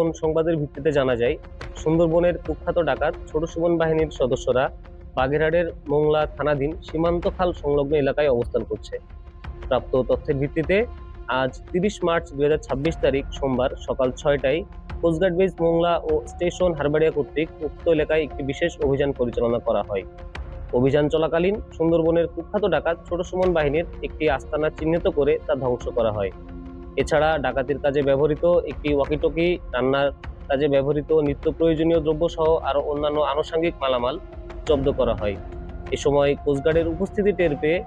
গোপন সংবাদের ভিত্তিতে জানা যায়, সুন্দরবনের কুখ্যাত ডাকাত ছোট সুমন বাহিনীর সদস্যরা বাগেরহাটের মোংলা থানাধীন সীমান্ত খাল সংলগ্ন এলাকায় অবস্থান করছে। প্রাপ্ত তথ্যের ভিত্তিতে আজ 30 মার্চ 2026 তারিখ সোমবার সকাল 6টায় কোস্টগার্ড বেস মোংলা ও স্টেশন হারবাড়িয়া কর্তৃক উক্ত এলাকায় একটি বিশেষ অভিযান পরিচালনা করা হয়। অভিযান চলাকালীন সুন্দরবনের কুখ্যাত ডাকাত ছোট সুমন বাহিনীর একটি আস্তানা চিহ্নিত করে তা ধ্বংস করা হয়। এছাড়া ডাকাতির কাজে ব্যবহৃত একটি ওয়াকিটকি, রান্নার কাজে ব্যবহৃত নিত্য প্রয়োজনীয় দ্রব্য সহ আরও অন্যান্য আনুষঙ্গিক মালামাল জব্দ করা হয়। এ সময় কোস্টগার্ডের উপস্থিতি টের পেয়ে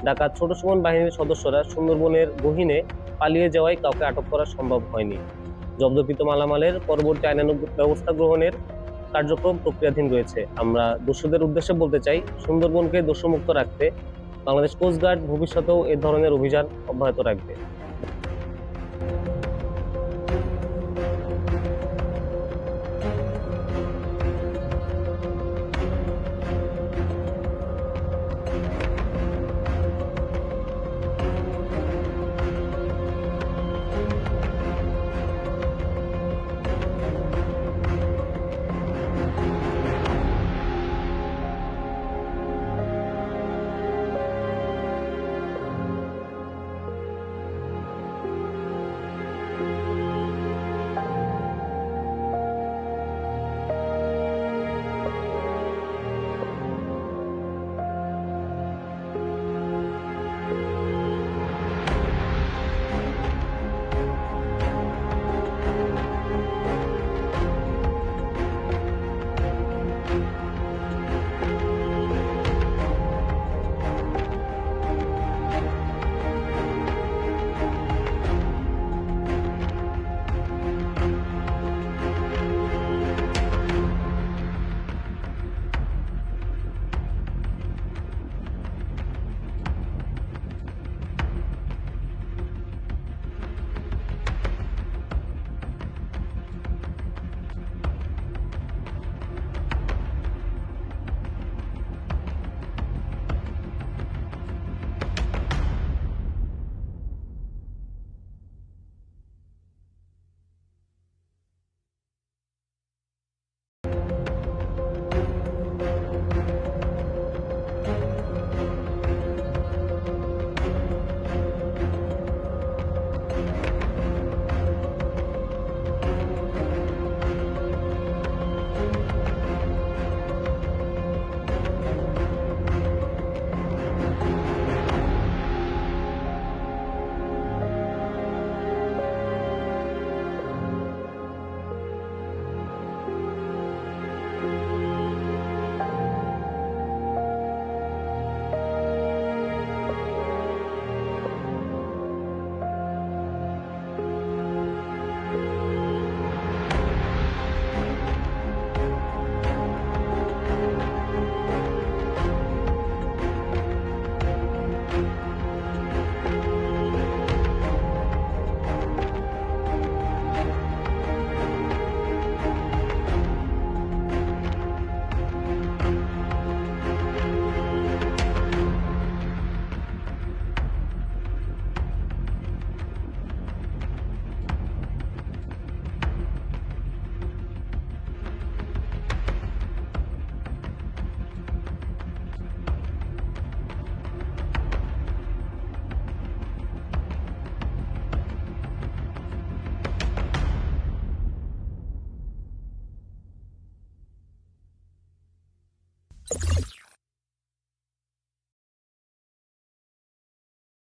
ডাকাত ছোট সুমন বাহিনীর সদস্যরা সুন্দরবনের গহীনে পালিয়ে যাওয়ায় কাউকে আটক করা সম্ভব হয়নি। জব্দকৃত মালামালের পরবর্তী আইনানুগ ব্যবস্থা গ্রহণের কার্যক্রম প্রক্রিয়াধীন রয়েছে। আমরা দস্যুদের উদ্দেশ্যে বলতে চাই, সুন্দরবনকে দস্যুমুক্ত রাখতে বাংলাদেশ কোস্টগার্ড ভবিষ্যতেও এ ধরনের অভিযান অব্যাহত রাখবে।